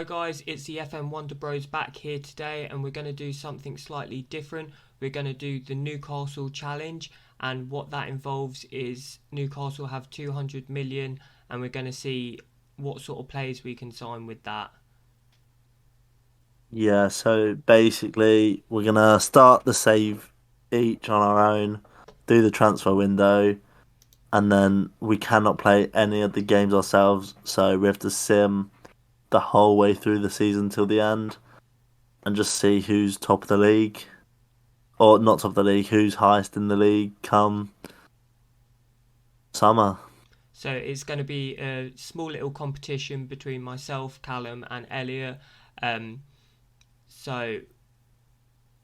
Hi guys, it's the FM Wonder Bros back here today, and we're going to do something slightly different. We're going to do the Newcastle challenge, and what that involves is Newcastle have 200 million, and we're going to see what sort of players we can sign with that. Yeah, so basically, we're gonna start the save each on our own, do the transfer window, and then we cannot play any of the games ourselves. So we have to sim the whole way through the season till the end and just see who's top of the league, or not top of the league, who's highest in the league come summer. So it's going to be a small little competition between myself, Callum, and Elliot. Um, so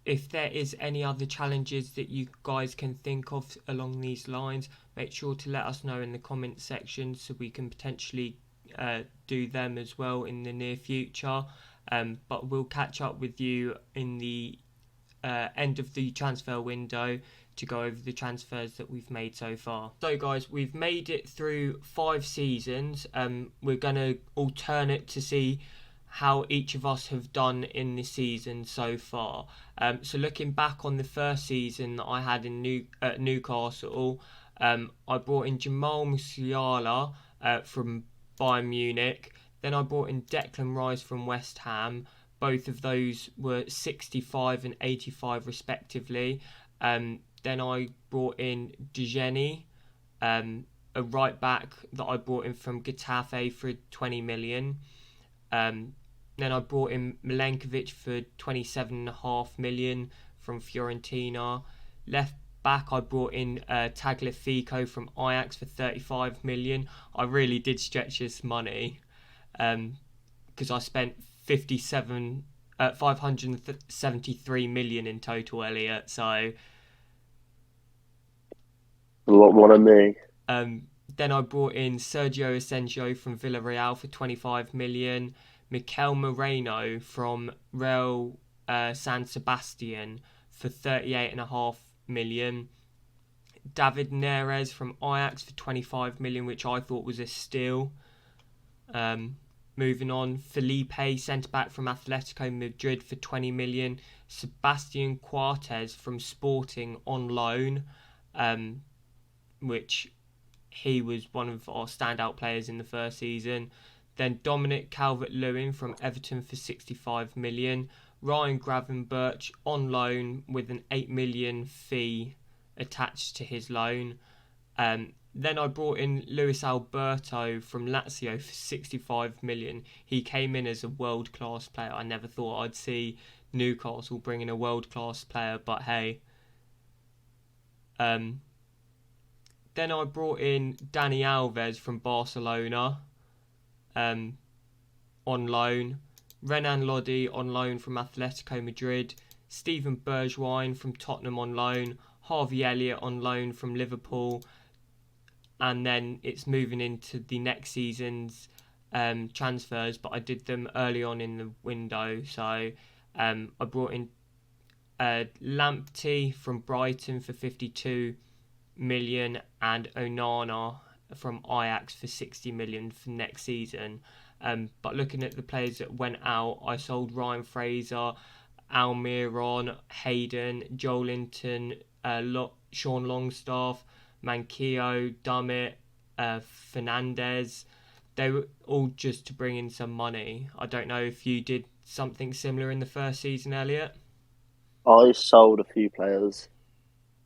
if there is any other challenges that you guys can think of along these lines, make sure to let us know in the comment section so we can potentially do them as well in the near future. But we'll catch up with you in the end of the transfer window to go over the transfers that we've made so far. So guys, we've made it through 5 seasons. We're going to alternate to see how each of us have done in the season so far. So looking back on the first season that I had in Newcastle, I brought in Jamal Musiala from Bayern Munich. Then I brought in Declan Rice from West Ham. Both of those were 65 and 85 respectively. Then I brought in Dejeni, a right back that I brought in from Getafe for 20 million. Um, then I brought in Milenkovic for 27.5 million from Fiorentina. Left back, I brought in Tagliafico from Ajax for 35 million. I really did stretch this money because I spent 573 million in total, Elliot. So A lot more than me. Um, then I brought in Sergio Asensio from Villarreal for 25 million, Mikel Moreno from Real San Sebastian for 38.5 million, David Neres from Ajax for 25 million, which I thought was a steal. Um, Moving on, Felipe, centre back from Atletico Madrid for 20 million, Sebastian Cortez from Sporting on loan, which he was one of our standout players in the first season. Then Dominic Calvert-Lewin from Everton for 65 million. Ryan Gravenberch on loan with an 8 million fee attached to his loan. Then I brought in Luis Alberto from Lazio for 65 million. He came in as a world class player. I never thought I'd see Newcastle bring in a world class player, but hey. Um, then I brought in Dani Alves from Barcelona um, on loan. Renan Lodi on loan from Atletico Madrid. Stephen Bergwijn from Tottenham on loan. Harvey Elliott on loan from Liverpool. And then it's moving into the next season's transfers, but I did them early on in the window. So I brought in Lamptey from Brighton for 52 million and Onana from Ajax for 60 million for next season. But looking at the players that went out, I sold Ryan Fraser, Almiron, Hayden, Joelinton, Sean Longstaff, Manquillo, Dummett, Fernandez. They were all just to bring in some money. I don't know if you did something similar in the first season, Elliot. I sold a few players.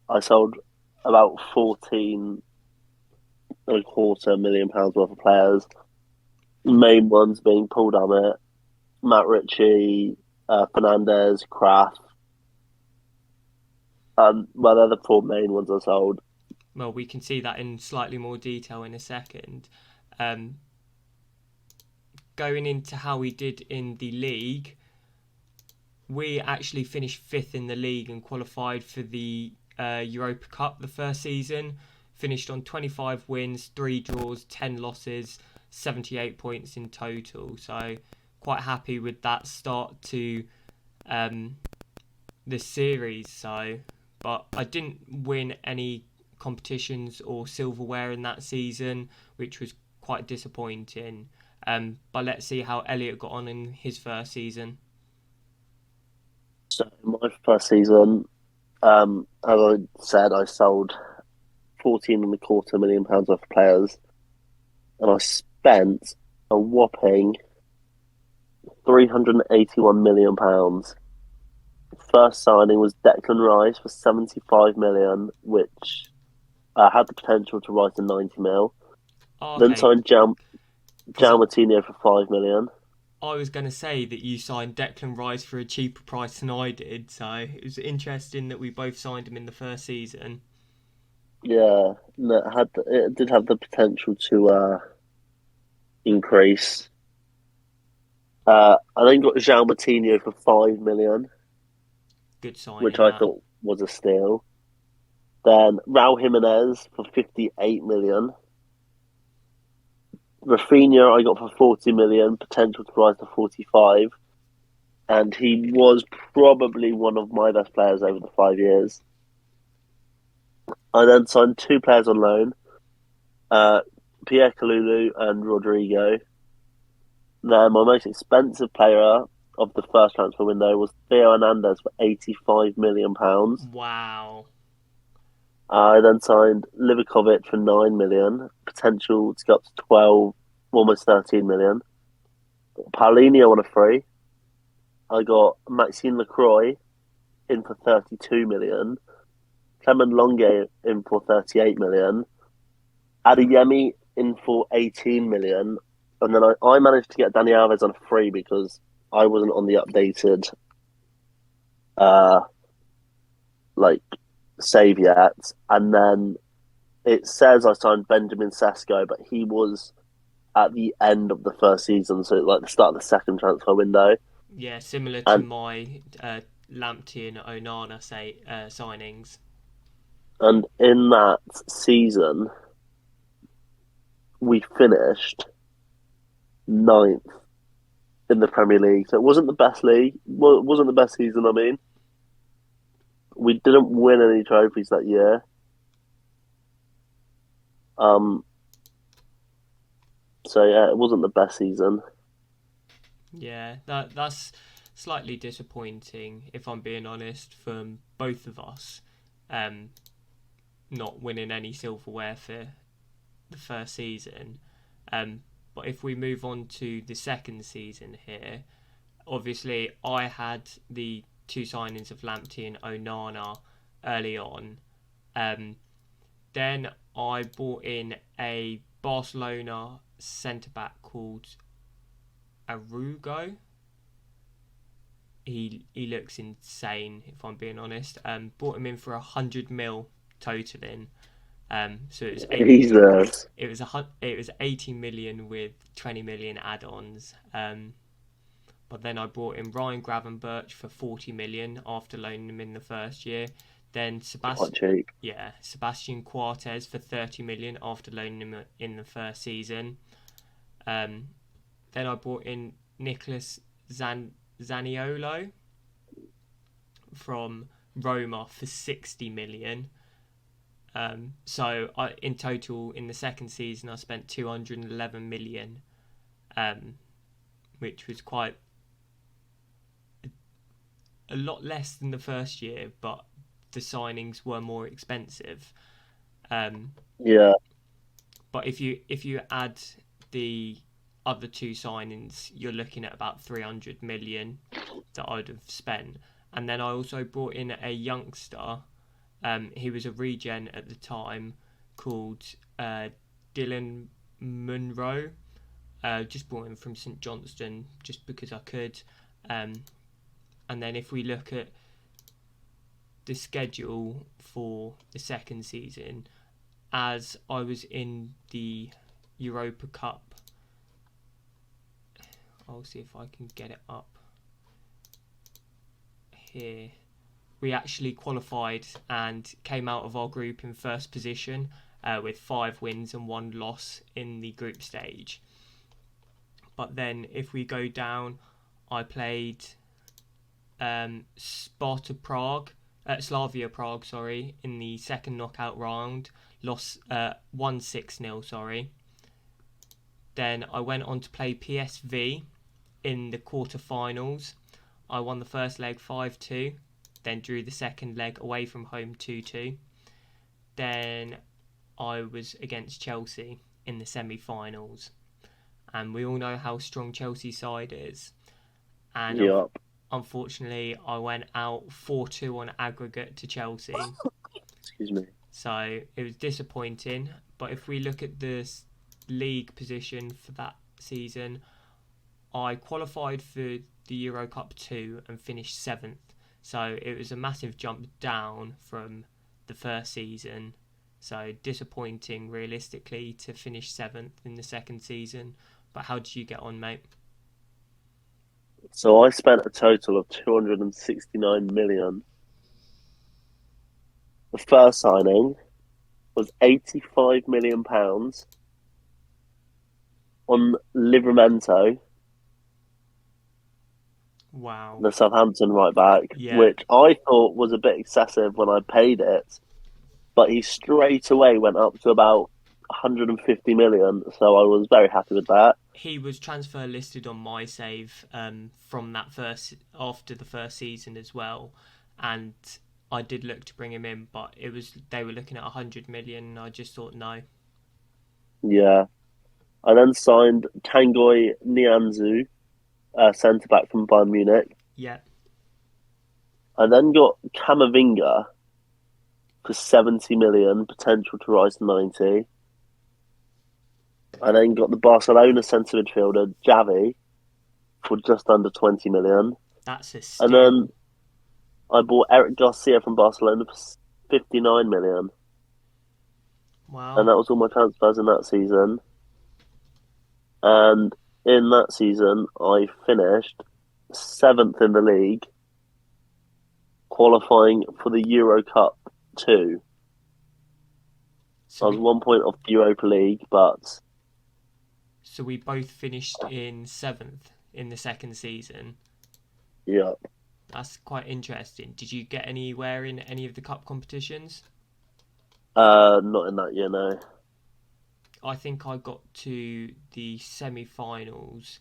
I sold about 14.25 million worth of players. Main ones being Paul Dummett, Matt Ritchie, Fernandez, Kraft. Well, they're the four main ones I sold. Well, we can see that in slightly more detail in a second. Um, Going into how we did in the league, we actually finished fifth in the league and qualified for the Europa Cup the first season. Finished on 25 wins, 3 draws, 10 losses, 78 points in total. So quite happy with that start to um, the series. But I didn't win any competitions or silverware in that season, which was quite disappointing. But let's see how Elliot got on in his first season. So my first season, as I said, I sold 14.25 million pounds worth of players, and I spent a whopping £381 million. First signing was Declan Rice for 75 million, which had the potential to rise to 90 mil. Oh, Then okay, signed Jao because Martino for 5 million. I was going to say that you signed Declan Rice for a cheaper price than I did, so it was interesting that we both signed him in the first season. Yeah, no, it did have the potential to increase. I then got João Martino for 5 million, Good which signing I that. thought was a steal. Then Raul Jimenez for 58 million. Rafinha I got for 40 million, potential to rise to 45. And he was probably one of my best players over the 5 years. I then signed two players on loan, uh, Pierre Kalulu and Rodrigo. Then my most expensive player of the first transfer window was Theo Hernandez for £85 million. Wow. I then signed Livakovic for 9 million, potential to go up to 12, almost 13 million. Paulinho on a free. I got Maxime Lacroix in for 32 million, Clement Longue in for 38 million, Adeyemi in for 18 million, and then I managed to get Dani Alves on a free because I wasn't on the updated uh like save yet, and then it says I signed Benjamin Sesko, but he was at the end of the first season, so like the start of the second transfer window. Yeah, similar to And my Lamptey and Onana signings. in that season, we finished ninth in the Premier League. So it wasn't the best league. Well, it wasn't the best season. I mean, we didn't win any trophies that year. Um. So yeah, it wasn't the best season. Yeah, that's slightly disappointing, if I'm being honest, from both of us. Um, not winning any silverware for the first season. Um, but if we move on to the second season here, obviously I had the two signings of Lamptey and Onana early on. Um, then I bought in a Barcelona centre back called Arugo. He looks insane, if I'm being honest. Bought him in for 100 mil totaling. So it was Jesus. it was 80 million with 20 million add-ons. But then I brought in Ryan Gravenberch for 40 million after loaning him in the first year. Then Quite cheap. Sebastian Quartes for 30 million after loaning him in the first season. Then I brought in Nicholas Zaniolo from Roma for 60 million. In total, in the second season, I spent 211 million, which was quite a lot less than the first year, but the signings were more expensive. Yeah. But if you add the other two signings, you're looking at about 300 million that I'd have spent. And then I also brought in a youngster. He was a regen at the time called Dylan Munro. Just brought him from St Johnstone just because I could. And then if we look at the schedule for the second season, as I was in the Europa Cup, I'll see if I can get it up here. We actually qualified and came out of our group in first position with 5 wins and 1 loss in the group stage. But then if we go down, I played Slavia Prague, in the second knockout round, lost 1-6-0, Then I went on to play PSV in the quarterfinals. I won the first leg 5-2, then drew the second leg away from home 2-2. Then I was against Chelsea in the semi-finals, and we all know how strong Chelsea's side is. And Yep. unfortunately, I went out 4-2 on aggregate to Chelsea. Excuse me. So it was disappointing. But if we look at the league position for that season, I qualified for the Euro Cup 2 and finished 7th. So it was a massive jump down from the first season. So disappointing, realistically, to finish 7th in the second season. But how did you get on, mate? So I spent a total of 269 million. The first signing was 85 million pounds on Livramento, Wow. the Southampton right back, Yeah. which I thought was a bit excessive when I paid it, but he straight away went up to about 150 million, so I was very happy with that. He was transfer listed on my save from that after the first season as well, and I did look to bring him in, but they were looking at 100 million, and I just thought no. Yeah. I then signed Tanguy Nianzou, centre back from Bayern Munich. Yeah. I then got Camavinga for 70 million, potential to rise to 90. I then got the Barcelona centre midfielder Javi for just under 20 million. That's a steal. And then I bought Eric Garcia from Barcelona for 59 million. Wow. And that was all my transfers in that season. And in that season, I finished 7th in the league, qualifying for the Euro Cup 2. I was 1 point off the Europa League, but... So we both finished in 7th in the second season. Yeah. That's quite interesting. Did you get anywhere in any of the cup competitions? Not in that year, no. I think I got to the semi-finals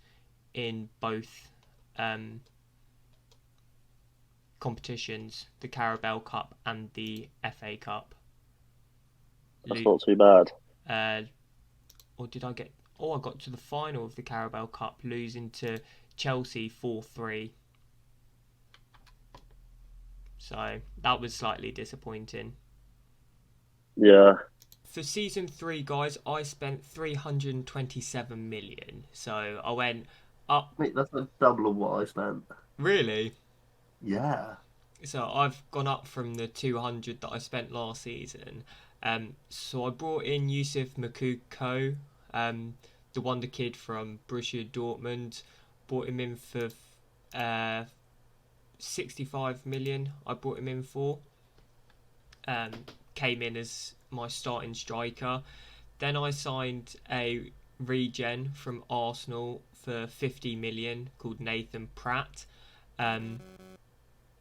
in both competitions, the Carabao Cup and the FA Cup. That's not too bad. Or did I get... Oh, I got to the final of the Carabao Cup, losing to Chelsea 4-3. So that was slightly disappointing. Yeah. For season 3, guys, I spent 327 million. So I went up. Mate, that's like double of what I spent. Really? Yeah. So I've gone up from the 200 that I spent last season. So I brought in Yusuf Moukoko, the wonder kid from Borussia Dortmund. Brought him in for 65 million. I brought him in for. Came in as my starting striker. Then I signed a regen from Arsenal for 50 million called Nathan Pratt.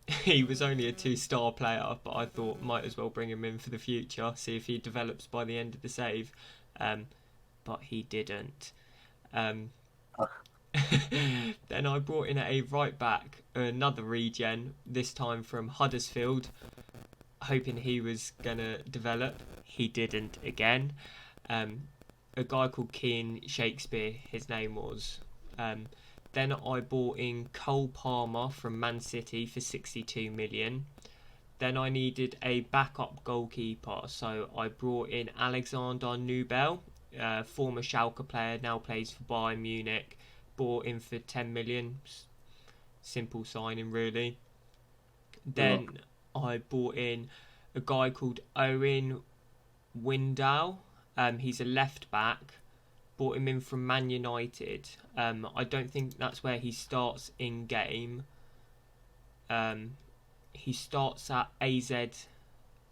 He was only a 2-star player, but I thought might as well bring him in for the future, see if he develops by the end of the save. But he didn't. Then I brought in a right back, another regen, this time from Huddersfield, hoping he was going to develop. He didn't again. A guy called Keane Shakespeare, his name was. Then I bought in Cole Palmer from Man City for 62 million. Then I needed a backup goalkeeper, so I brought in Alexander Nubel, former Schalke player, now plays for Bayern Munich. Bought in for 10 million. Simple signing, really. Then I bought in a guy called Owen Window. He's a left back. Bought him in from Man United. I don't think that's where he starts in game. He starts at AZ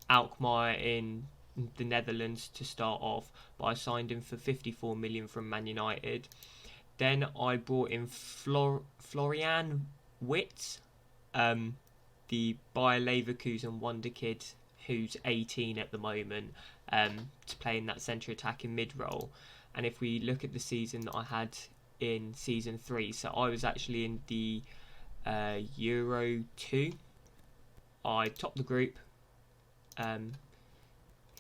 Alkmaar in the Netherlands to start off, but I signed him for 54 million from Man United. Then I brought in Florian Wirtz, the Bayer Leverkusen wonder kid who's 18 at the moment, to play in that centre attacking mid role. And if we look at the season that I had in season 3, so I was actually in the Euro 2. I topped the group.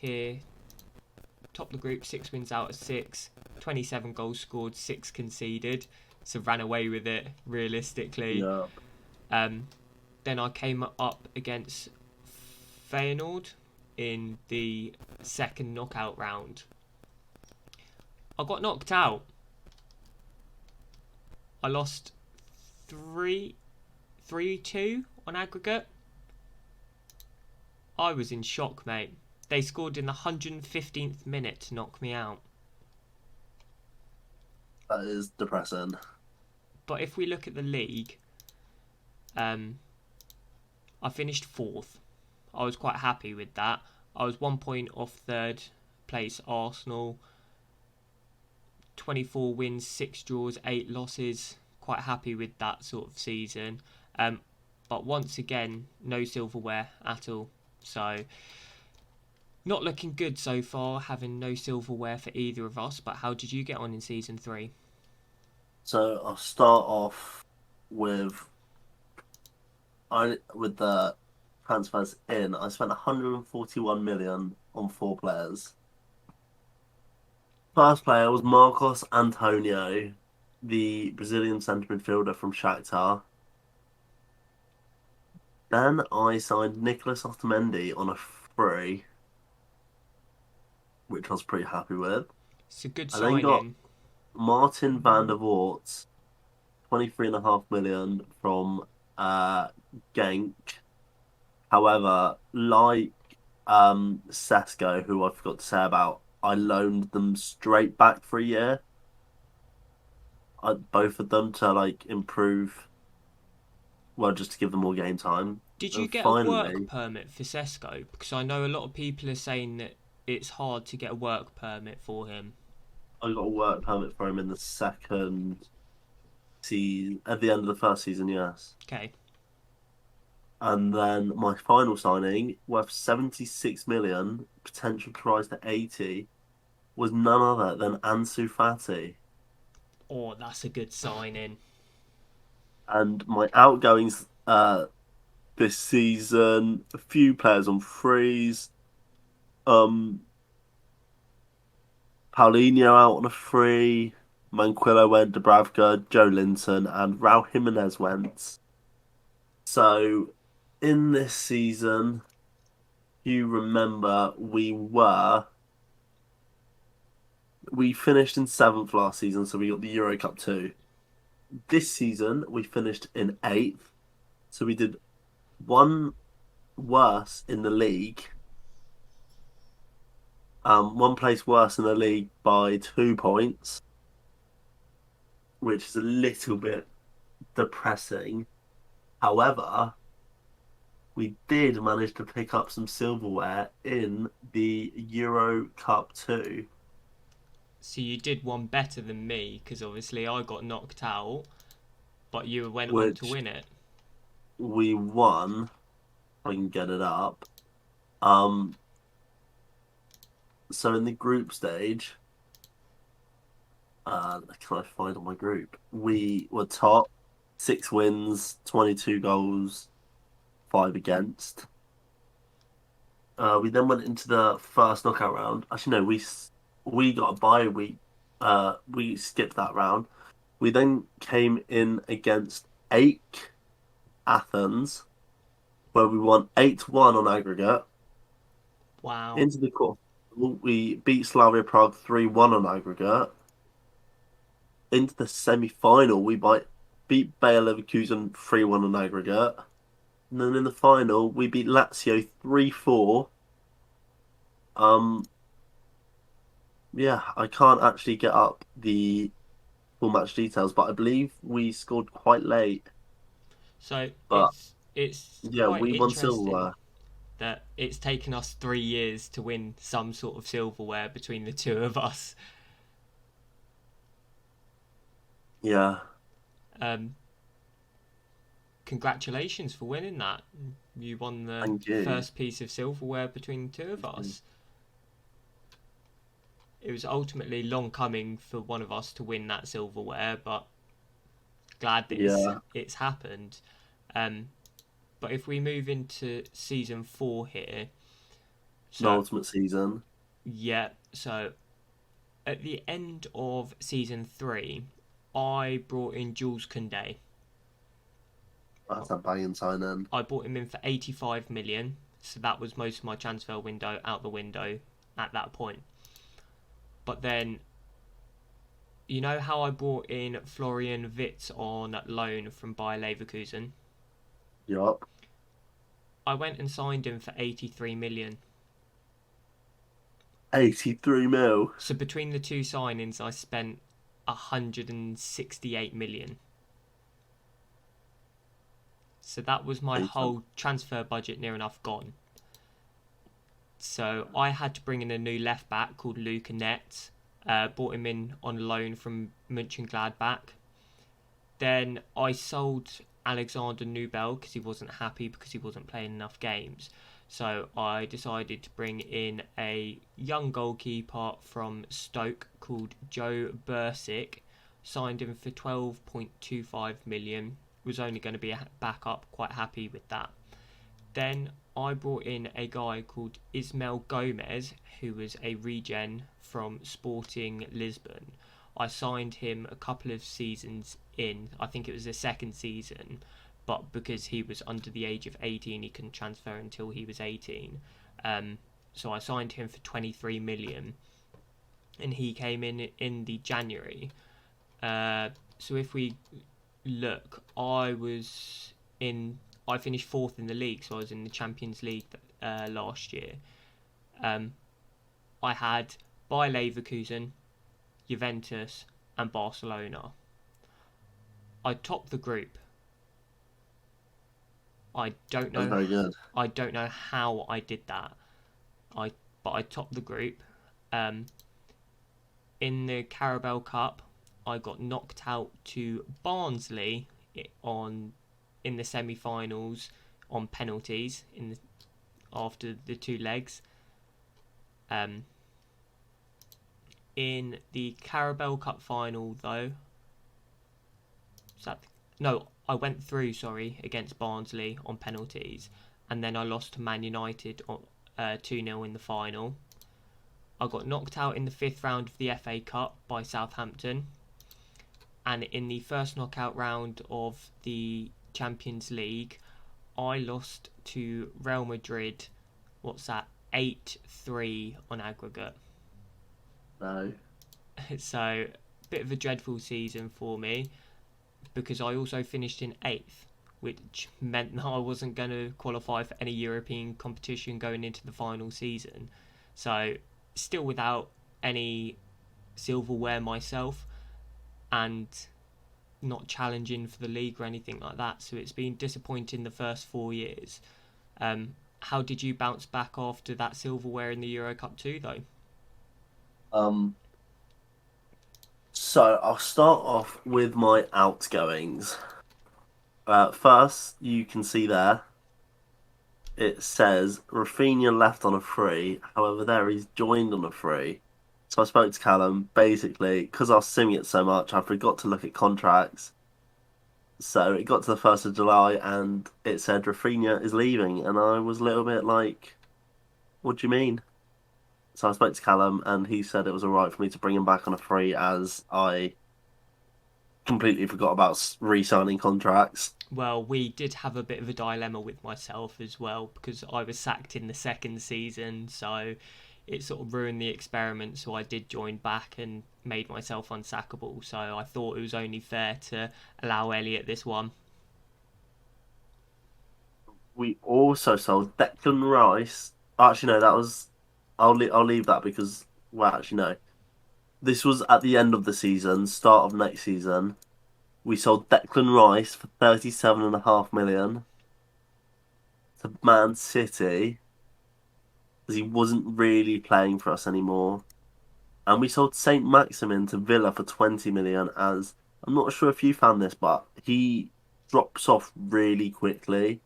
Here, topped the group, 6 wins out of 6, 27 goals scored, 6 conceded. So ran away with it, realistically. Yeah. Then I came up against Feyenoord in the second knockout round. I got knocked out. I lost 3-2 on aggregate. I was in shock, mate. They scored in the 115th minute to knock me out. That is depressing. But if we look at the league, I finished 4th. I was quite happy with that. I was 1 point off third place Arsenal. 24 wins, 6 draws, 8 losses. Quite happy with that sort of season. But once again, no silverware at all. So, not looking good so far, having no silverware for either of us. But how did you get on in season 3? So I'll start off with the transfers in. I spent 141 million on 4 players. First player was Marcos Antonio, the Brazilian centre midfielder from Shakhtar. Then I signed Nicolas Otamendi on a free, which I was pretty happy with. It's a good I then got signing. Martin van der Voort, 23.5 million from Genk. However, like Sesko, who I forgot to say about, I loaned them straight back for a year. Both of them to improve, well, just to give them more game time. Did you And get a work finally, permit for Sesko? Because I know a lot of people are saying that it's hard to get a work permit for him. I got a work permit for him in the second season, at the end of the first season, yes. Okay. And then my final signing, worth 76 million, potential to rise to 80, was none other than Ansu Fati. Oh, that's a good signing. And my outgoings this season, a few players on frees. Paulinho out on a free. Manquillo went, Dubravka, Joe Linton, and Raul Jimenez went. So in this season, you remember we finished in 7th last season, so we got the Euro Cup 2. This season we finished in 8th, so we did one worse in the league. One place worse in the league by 2 points, which is a little bit depressing. However, we did manage to pick up some silverware in the Euro Cup 2. So you did one better than me, because obviously I got knocked out, but you went on to Which win it. we won. I can get it up. So in the group stage, can I find on my group? We were top, 6 wins, 22 goals, 5 against. We then went into the first knockout round. Actually, no, we got a bye week. We skipped that round. We then came in against AEK Athens, where we won 8-1 on aggregate. Wow. Into the quarter, we beat Slavia Prague 3-1 on aggregate. Into the semi-final, we beat Bayer Leverkusen 3-1 on aggregate. And then in the final, we beat Lazio 3-4. Yeah, I can't actually get up the full match details, but I believe we scored quite late. So But it's yeah, quite we won interesting silverware. that it's taken us 3 years to win some sort of silverware between the two of us. Yeah, Congratulations for winning that. You won the thank you. first piece of silverware between the two of us. it was ultimately long coming for one of us to win that silverware, but glad that Yeah, it's happened. Um, but if we move into season 4 here, so penultimate season. yeah, so at the end of season 3, I brought in Jules Koundé. That's a banging signing. I bought him in for 85 million, so that was most of my transfer window out the window at that point. But then, you know how I brought in Florian Wirtz on loan from Bayer Leverkusen? Yup. I went and signed him for 83 million. 83 mil. So between the two signings, I spent 168 million. So that was my Decent. whole transfer budget near enough gone. So I had to bring in a new left back called Luca Netz. Bought him in on loan from Mönchengladbach. Then I sold Alexander Nubel because he wasn't happy because he wasn't playing enough games. So I decided to bring in a young goalkeeper from Stoke called Joe Bursick. Signed him for 12.25 million. Was only going to be a backup. Quite happy with that. Then I brought in a guy called Ismael Gomez, who was a regen from Sporting Lisbon. I signed him a couple of seasons in. I think it was the second season, but because he was under the age of 18, he couldn't transfer until he was 18. So I signed him for 23 million, and he came in the January. So if we look, I finished fourth in the league, so I was in the Champions League last year. I had Bayer Leverkusen, Juventus, and Barcelona. I topped the group. I don't That's know. very good. I don't know how I did that. But I topped the group. Um, in the Carabao Cup, I got knocked out to Barnsley on in the semi-finals on penalties after the two legs. Um, in the Carabao Cup final, though, no, I went through. Sorry, against Barnsley on penalties, and then I lost to Man United on 2-0 in the final. I got knocked out in the fifth round of the FA Cup by Southampton, and in the first knockout round of the Champions League, I lost to Real Madrid. What's that? 8-3 on aggregate. No. So, bit of a dreadful season for me because I also finished in 8th, which meant that I wasn't going to qualify for any European competition going into the final season. So, still without any silverware myself and not challenging for the league or anything like that. So, it's been disappointing the first 4 years. How did you bounce back after that silverware in the Euro Cup 2, though? Um, so I'll start off with my outgoings. First, you can see there it says Rafinha left on a free. However, there he's joined on a free. So I spoke to Callum. Basically, because I was singing it so much, I forgot to look at contracts. So it got to the 1st of July and it said Rafinha is leaving. And I was a little bit like, what do you mean? So I spoke to Callum and he said it was all right for me to bring him back on a free as I completely forgot about re-signing contracts. Well, we did have a bit of a dilemma with myself as well because I was sacked in the second season, so it sort of ruined the experiment. So I did join back and made myself unsackable. So I thought it was only fair to allow Elliot this one. We also sold Declan Rice. Actually, no, that was. I'll leave that because well, actually no. This was at the end of the season, start of next season. We sold Declan Rice for 37.5 million to Man City because he wasn't really playing for us anymore. And we sold Saint Maximin to Villa for 20 million. As I'm not sure if you found this, but he drops off really quickly.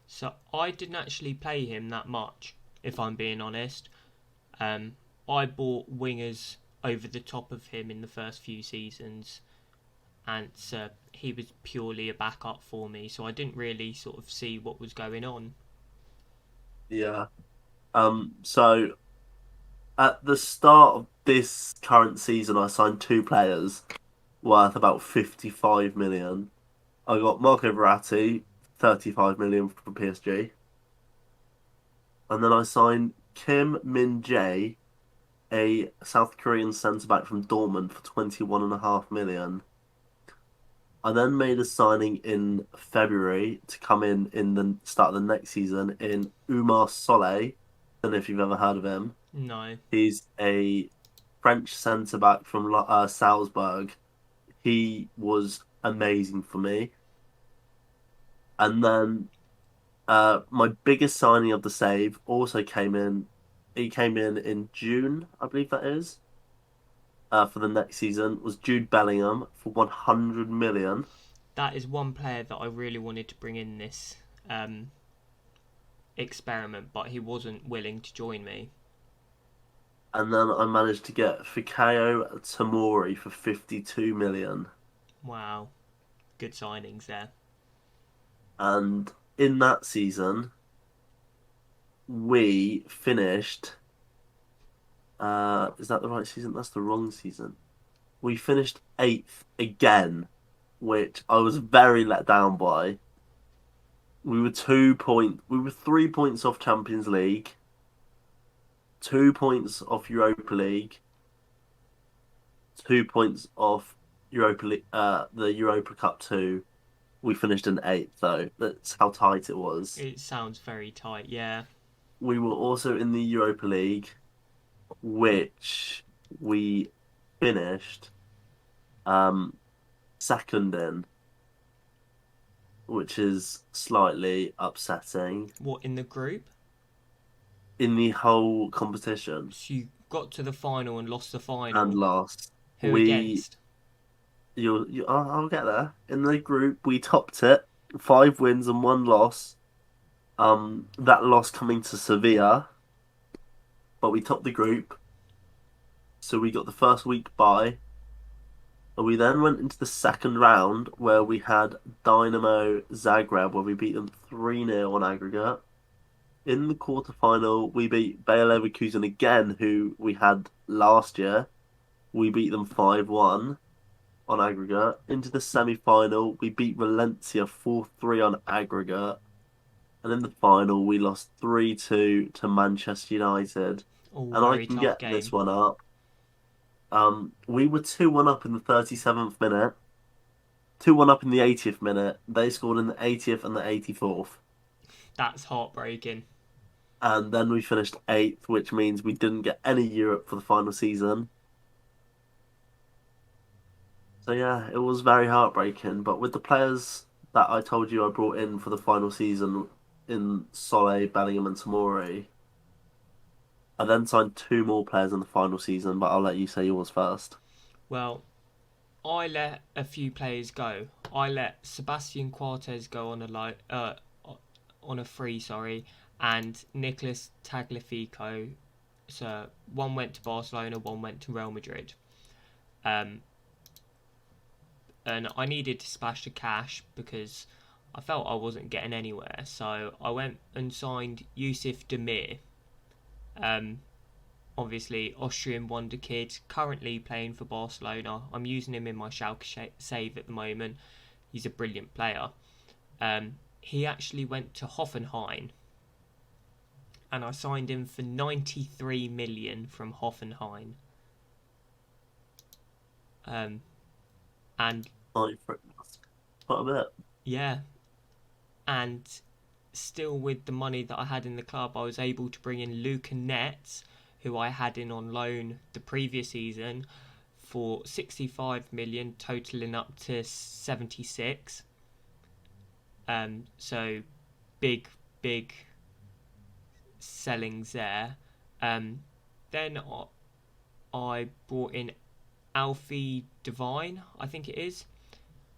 So I didn't actually play him that much, if I'm being honest. I bought wingers over the top of him in the first few seasons, and he was purely a backup for me, so I didn't really sort of see what was going on. Yeah. So at the start of this current season, I signed two players worth about 55 million. I got Marco Verratti, 35 million from PSG, and then I signed Kim Min Jae, a South Korean centre back from Dortmund, for 21.5 million. I then made a signing in February to come in the start of the next season in Umar Solé. Don't know if you've ever heard of him. No, He's a French centre back from Salzburg. He was amazing for me. And then my biggest signing of the save also came in. He came in June, I believe that is, for the next season. Was Jude Bellingham for 100 million. that is one player that I really wanted to bring in this um, experiment, but he wasn't willing to join me. And then I managed to get Fikayo Tomori for 52 million. Wow, good signings there. And in that season, we finished. Is that the right season? That's the wrong season. We finished eighth again, which I was very let down by. We were 3 points off Champions League, 2 points off Europa League, 2 points off Europa League, the Europa Cup 2. We finished in eighth, though. That's how tight it was. It sounds very tight, yeah. We were also in the Europa League, which we finished um, second in, which is slightly upsetting What, in the group? in the whole competition So you got to the final and lost the and final. lost. Who against? I'll get there. In the group, we topped it, 5 wins and 1 loss. That loss coming to Sevilla, but we topped the group, so we got the first week bye. And we then went into the second round where we had Dynamo Zagreb, where we beat them 3-0 on aggregate. In the quarterfinal, we beat Bayer Leverkusen again, who we had last year. We beat them 5-1 on aggregate. Into the semi-final, we beat Valencia 4-3 on aggregate. And in the final, we lost 3-2 to Manchester United. Oh, And I very can tough get this game. one up. We were 2-1 up in the 37th minute, 2-1 up in the 80th minute. They scored in the 80th and the 84th. That's heartbreaking. And then we finished eighth, which means we didn't get any Europe for the final season. So yeah, it was very heartbreaking. But with the players that I told you I brought in for the final season in Solé, Bellingham, and Tomori, I then signed two more players in the final season. But I'll let you say yours first. Well, I let a few players go. I let Sebastian Cortez go on on a free, sorry, and Nicolas Tagliafico. So one went to Barcelona, one went to Real Madrid. Um, and I needed to splash the cash because I felt I wasn't getting anywhere. So I went and signed Yusuf Demir. Um, Obviously, Austrian wonder kid, currently playing for Barcelona. I'm using him in my Schalke save at the moment. He's a brilliant player. He actually went to Hoffenheim, and I signed him for 93 million from Hoffenheim. Um, and I quite a bit. yeah, and still with the money that I had in the club, I was able to bring in Luca Netz, who I had in on loan the previous season, for 65 million, totaling up to 76. So big, big sellings there. Then I brought in Alfie Devine, I think it is.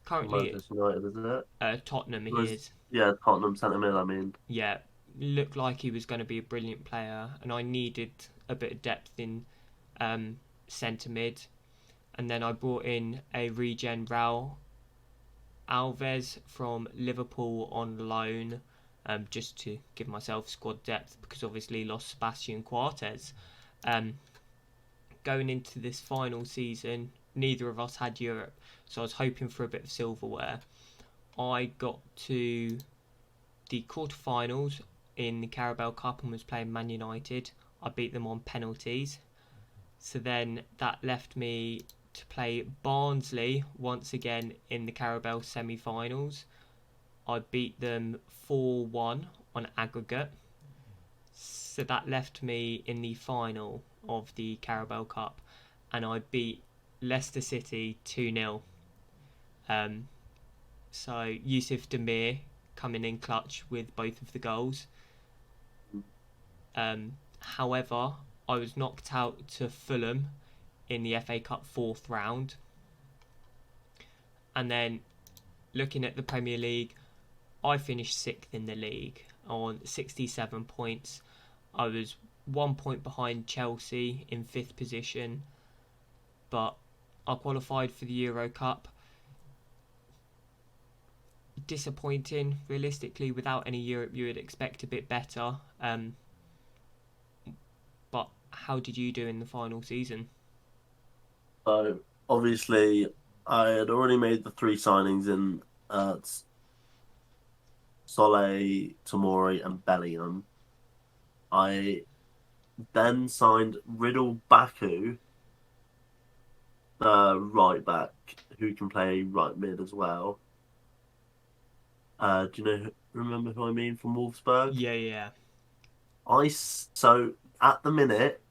Currently Manchester United, isn't it? Tottenham, he Was is. Yeah, Tottenham centre mid. I mean, Yeah, looked like he was going to be a brilliant player, and I needed a bit of depth in centre mid, and then I brought in a regen Raul Alves from Liverpool on loan, just to give myself squad depth because obviously lost Sebastian Quartes. Um, Going into this final season, neither of us had Europe, so I was hoping for a bit of silverware. I got to the quarterfinals in the Carabao Cup and was playing Man United. I beat them on penalties. So then that left me to play Barnsley once again in the Carabao semi-finals. I beat them 4-1 on aggregate. So that left me in the final of the Carabao Cup, and I beat Leicester City 2-0. Um, so Yusuf Demir coming in clutch with both of the goals. However, I was knocked out to Fulham in the FA Cup fourth round. And then looking at the Premier League, I finished sixth in the league on 67 points. I was 1 point behind Chelsea in fifth position, but I qualified for the Euro Cup. Disappointing, realistically, without any Europe you would expect a bit better. But how did you do in the final season? So obviously, I had already made the three signings in Solé, Tomori, and Bellingham. I then signed Riddle Baku, right back, who can play right mid as well. Do you remember who I mean from Wolfsburg? Yeah. So at the minute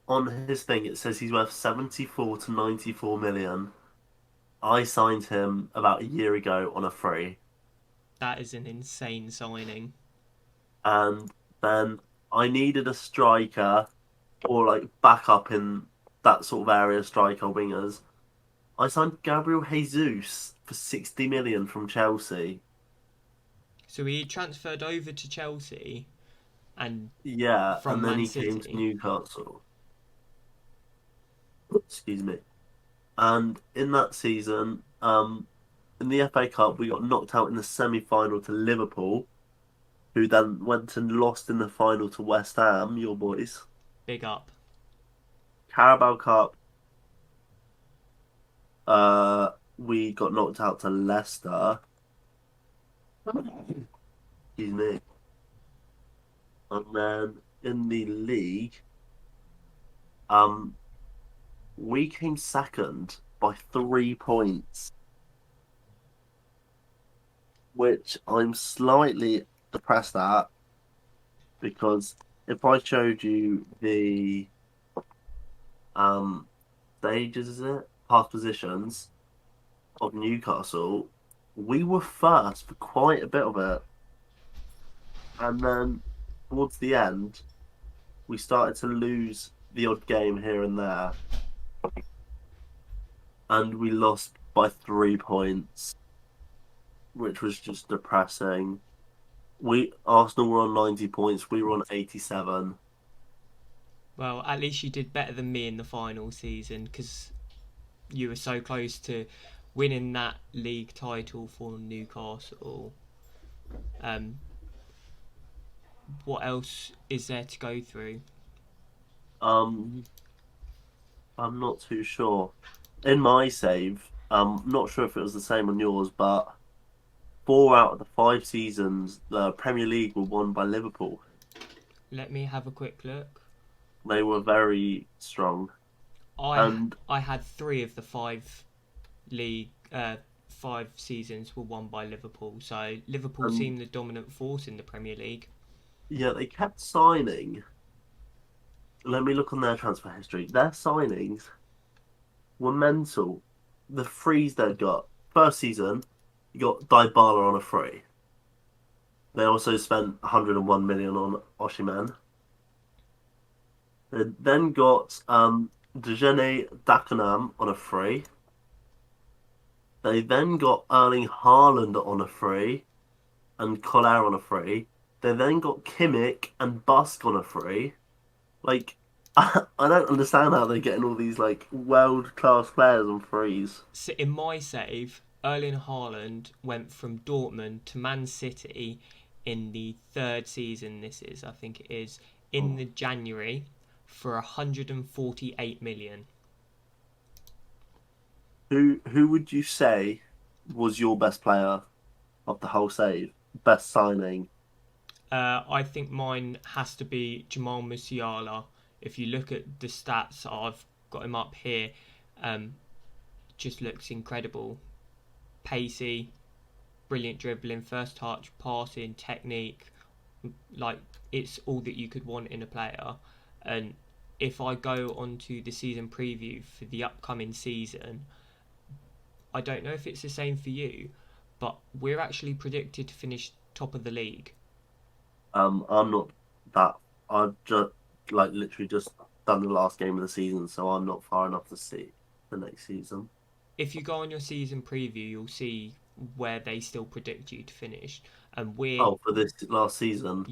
on his thing it says he's worth 74 to 94 million. I signed him about a year ago on a free, That is an insane signing. and then I needed a striker or like backup in that sort of area, striker wingers. I signed Gabriel Jesus for 60 million from Chelsea. So he transferred over to Chelsea and Yeah, and from then Man he came to City. Newcastle. Excuse me. And in that season, in the FA Cup, we got knocked out in the semi-final to Liverpool, who then went and lost in the final to West Ham, your boys. Big up. Carabao Cup, we got knocked out to Leicester. Excuse me. And then in the league, um, we came second by 3 points, which I'm slightly depressed at because if I showed you the stages, is it past positions of Newcastle, we were first for quite a bit of it, and then towards the end, we started to lose the odd game here and there, and we lost by 3 points, which was just depressing. We Arsenal were on 90 points, we were on 87. Well, at least you did better than me in the final season because you were so close to winning that league title for Newcastle. Um, what else is there to go through? Um, I'm not too sure. In my save, not sure if it was the same on yours, but 4 out of the 5 seasons, the Premier League were won by Liverpool. Let me have a quick look. They were very strong. I And I had three of the league 5 seasons were won by Liverpool. So Liverpool and seemed the dominant force in the Premier League. yeah, they kept signing. Let me look on their transfer history. Their signings were mental. The frees they got first season, you got Dybala on a free. They also spent 101 million on Oshiman. They then got Dejene Dagenham on a free. They then got Erling Haaland on a free and Kolar on a free. They then got Kimmich and Busk on a free. Like, I don't understand how they're getting all these like world class players on frees. So in my save, Erling Haaland went from Dortmund to Man City in the third season. This is, I think it is, in Oh. the January for 148 million. Who would you say was your best player of the whole save? Best signing? I think mine has to be Jamal Musiala. If you look at the stats, I've got him up here. Um, just looks incredible. Pacey, brilliant dribbling, first touch, passing, technique. Like, it's all that you could want in a player. And if I go onto the season preview for the upcoming season, I don't know if it's the same for you, but we're actually predicted to finish top of the league. I'm not that. I've just like literally just done the last game of the season, so I'm not far enough to see the next season. If you go on your season preview, you'll see where they still predict you to finish. And Oh, for this last season,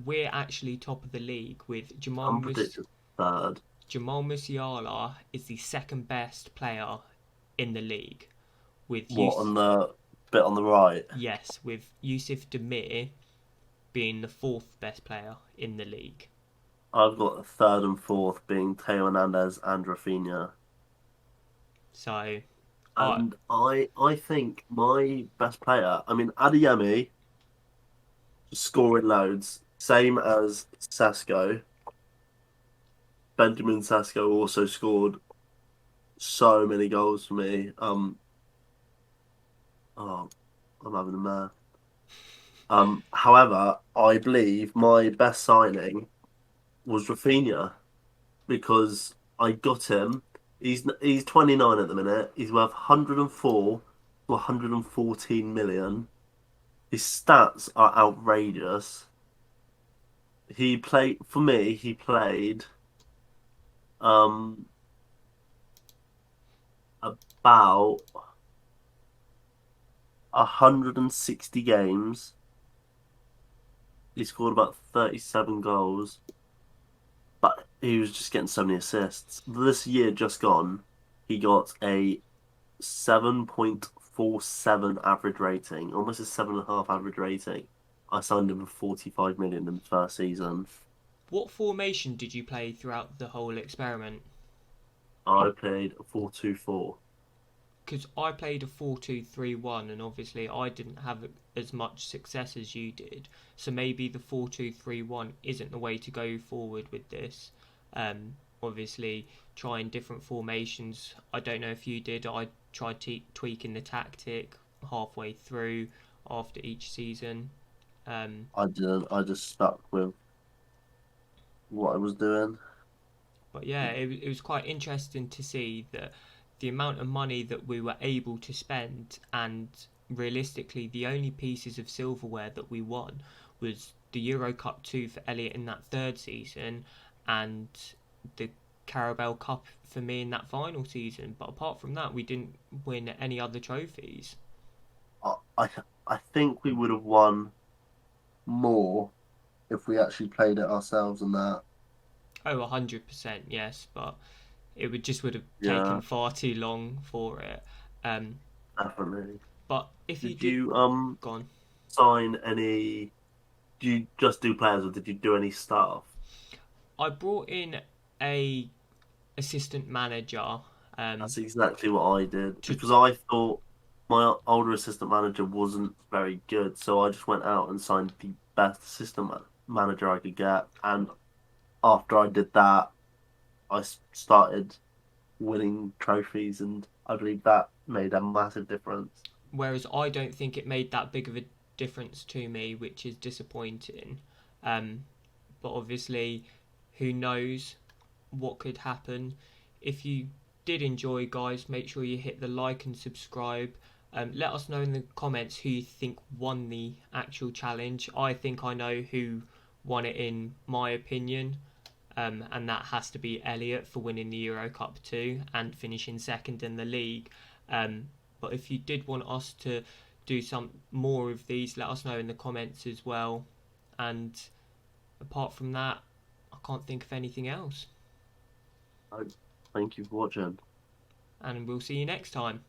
we're actually top of the league with I'm predicted third. Jamal Musiala is the second best player in the league with What on the bit on the right? With Yusuf Demir being the fourth best player in the league. I've got third and fourth being Teo Hernandez and Rafinha. So, I And I think my best player, I mean, Adeyemi scoring loads, same as Sasko. Benjamin Sasko also scored so many goals for me. Oh, I'm having a mare. However, I believe my best signing was Rafinha because I got him. He's 29 at the minute. He's worth 104 to 114 million. His stats are outrageous. He played for me. He played um about 160 games. He scored about 37 goals, but he was just getting so many assists. This year just gone, he got a 7.47 average rating, almost a 7.5 average rating. I signed him for 45 million in the first season. what formation did you play throughout the whole experiment? I played a 4-2-4. Because I played a 4-2-3-1, and obviously I didn't have as much success as you did. So maybe the 4-2-3-1 isn't the way to go forward with this. Obviously, trying different formations. I don't know if you did. I tried tweaking the tactic halfway through after each season. Um, I didn't. I just stuck with what I was doing. But yeah, it was quite interesting to see that the amount of money that we were able to spend, and realistically, the only pieces of silverware that we won was the Euro Cup 2 for Elliot in that third season, and the Carabao Cup for me in that final season. But apart from that, we didn't win any other trophies. I, I, I think we would have won more if we actually played it ourselves and that. Oh, 100%, yes, but would have taken Yeah, far too long for it. Um, definitely. but if you Did did, you go on. sign any? Do you just do players or did you do any staff? I brought in a assistant manager um, That's exactly what I did to because I thought my older assistant manager wasn't very good, so I just went out and signed the best manager I could get. And after I did that, I started winning trophies, and I believe that made a massive difference. whereas I don't think it made that big of a difference to me, which is disappointing. Um, but obviously, who knows what could happen. If you did enjoy, guys, make sure you hit the like and subscribe. Let us know in the comments who you think won the actual challenge. I think I know who won it in my opinion. And that has to be Elliot for winning the Euro Cup 2 and finishing second in the league. Um, but if you did want us to do some more of these, let us know in the comments as well. And apart from that, I can't think of anything else. Thank you for watching. and we'll see you next time.